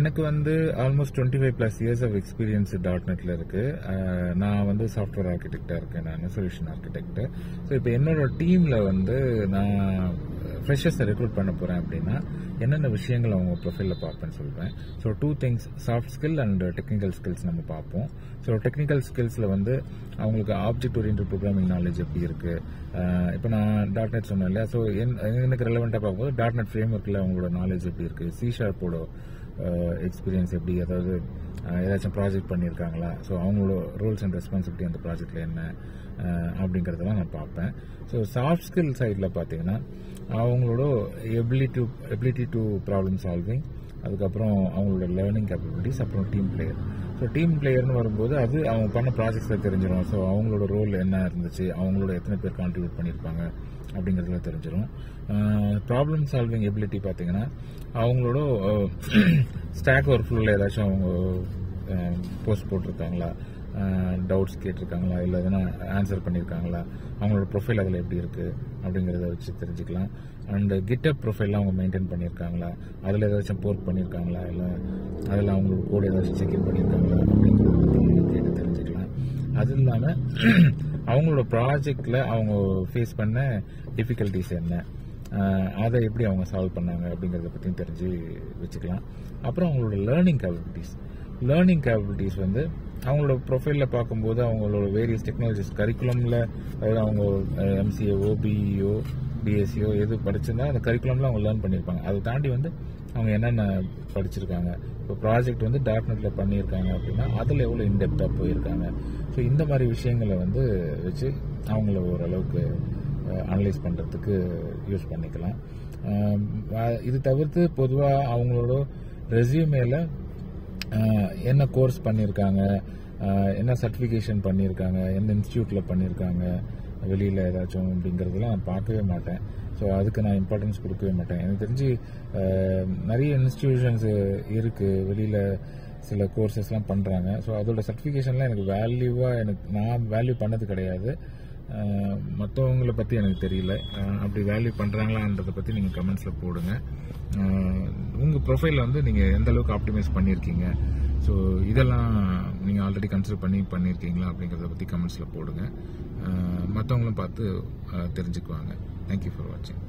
எனக்கு வந்து almost 25+ years of experience .NETல இருக்கு. நான் வந்து சாஃப்ட்வேர் ஆர்கிடெக்டா இருக்கேன், நான் சொல்யூஷன் ஆர்கிடெக்ட். ஸோ இப்போ என்னோட டீம்ல வந்து நான் ஃப்ரெஷர்ஸை ரெக்ரூட் பண்ண போறேன் அப்படின்னா என்னென்ன விஷயங்கள் அவங்க ப்ரொஃபைல்ல பார்ப்பேன்னு சொல்றேன். So 2 things, soft skill and technical skills நம்ம பார்ப்போம். ஸோ டெக்னிக்கல் ஸ்கில்ஸ்ல வந்து அவங்களுக்கு ஆப்ஜெக்ட் ஓரியன்டட் ப்ரோக்ராமிங் நாலேஜ் எப்படி இருக்கு. இப்போ நான் .NET சொன்னேன் இல்லையா, ஸோ எனக்கு ரெலவெண்டா பார்க்கும்போது .NET ஃப்ரேம் ஒர்க்ல அவங்களோட நாலேஜ் எப்படி இருக்கு, C# எக்ஸ்பீரியன்ஸ் எப்படி, அதாவது ஏதாச்சும் ப்ராஜெக்ட் பண்ணியிருக்காங்களா, ஸோ அவங்களோட ரோல்ஸ் அண்ட் ரெஸ்பான்சிபிலிட்டி அந்த ப்ராஜெக்ட்ல என்ன அப்படிங்கிறதெல்லாம் நான் பார்ப்பேன். ஸோ சாஃப்ட் ஸ்கில் சைடில் பார்த்தீங்கன்னா அவங்களோட எபிலிட்டி டு ப்ராப்ளம் சால்விங், அதுக்கப்புறம் அவங்களோட லேர்னிங் கேப்பபிலிட்டிஸ், அப்புறம் டீம் பிளேயர். ஸோ டீம் பிளேயர்னு வரும்போது அது அவங்க பண்ண ப்ராஜெக்ட்ஸில் தெரிஞ்சிடும். ஸோ அவங்களோட ரோல் என்ன இருந்துச்சு, அவங்களோட எத்தனை பேர் கான்ட்ரிபியூட் பண்ணியிருப்பாங்க அப்படிங்கிறதுல தெரிஞ்சிடும். ப்ராப்ளம் சால்விங் எபிலிட்டி பார்த்தீங்கன்னா அவங்களோட ஸ்டாக் ஒர்க் ஃப்ளோவில் ஏதாச்சும் அவங்க போஸ்ட் போட்டிருக்காங்களா, டவுட்ஸ் கேட்டிருக்காங்களா, இல்லை எதனா ஆன்சர் பண்ணியிருக்காங்களா, அவங்களோட ப்ரொஃபைல் அதில் எப்படி இருக்குது அப்படிங்கிறத வச்சு தெரிஞ்சுக்கலாம். அண்ட் கிட்டப் ப்ரொஃபைல்லாம் அவங்க மெயின்டைன் பண்ணியிருக்காங்களா, அதில் ஏதாச்சும் போர்க் பண்ணியிருக்காங்களா, இல்லை அதில் அவங்களோட கோட் ஏதாச்சும் செக்இன் பண்ணியிருக்காங்களா அப்படிங்கிறத பற்றி கேட்டு தெரிஞ்சுக்கலாம். அது இல்லாமல் அவங்களோட ப்ராஜெக்டில் அவங்க ஃபேஸ் பண்ண டிஃபிகல்ட்டிஸ் என்ன, அதை எப்படி அவங்க சால்வ் பண்ணாங்க அப்படிங்கிறத பற்றியும் தெரிஞ்சு வச்சுக்கலாம். அப்புறம் அவங்களோட லேர்னிங் கேப்பபிலிட்டிஸ் வந்து அவங்களோட ப்ரொஃபைலில் பார்க்கும்போது அவங்களோட வேரியஸ் டெக்னாலஜிஸ் கரிக்குலமில், அதாவது அவங்க MCAO, BEO, BSCO எது படிச்சிருந்தா அந்த கரிக்குலமில் அவங்க லேர்ன் பண்ணியிருப்பாங்க. அதை தாண்டி வந்து அவங்க என்னென்ன படிச்சிருக்காங்க, இப்போ ப்ராஜெக்ட் வந்து .NETல பண்ணியிருக்காங்க அப்படின்னா அதில் எவ்வளோ இன்டெப்த்தாக போயிருக்காங்க. ஸோ இந்த மாதிரி விஷயங்களை வந்து வச்சு அவங்கள ஓரளவுக்கு அனலைஸ் பண்ணுறதுக்கு யூஸ் பண்ணிக்கலாம். இது தவிர்த்து பொதுவாக அவங்களோட ரெஸ்யூமேல என்ன கோர்ஸ் பண்ணியிருக்காங்க, என்ன சர்டிஃபிகேஷன் பண்ணியிருக்காங்க, எந்த இன்ஸ்டியூட்டில் பண்ணியிருக்காங்க, வெளியில் ஏதாச்சும் அப்படிங்கிறதுலாம் நான் பார்க்கவே மாட்டேன். ஸோ அதுக்கு நான் இம்பார்ட்டன்ஸ் கொடுக்கவே மாட்டேன். எனக்கு தெரிஞ்சு நிறைய இன்ஸ்டிடியூஷன்ஸ் இருக்குது, வெளியில் சில கோர்சஸ்லாம் பண்ணுறாங்க. ஸோ அதோட சர்டிஃபிகேஷன்லாம் எனக்கு நான் வேல்யூ பண்ணது கிடையாது. மற்றவங்களை பற்றி எனக்கு தெரியல. அப்படி வேல்யூ பண்ணுறாங்களான்றதை பற்றி நீங்கள் கமெண்ட்ஸில் போடுங்க. உங்கள் ப்ரொஃபைலில் வந்து நீங்கள் எந்த அளவுக்கு ஆப்டிமைஸ் பண்ணியிருக்கீங்க, ஸோ இதெல்லாம் நீங்கள் ஆல்ரெடி கன்சிடர் பண்ணியிருக்கீங்களா அப்படிங்கிறத பற்றி கமெண்ட்ஸில் போடுங்க. மற்றவங்களும் பார்த்து தெரிஞ்சுக்குவாங்க. தேங்க்யூ ஃபார் வாட்சிங்.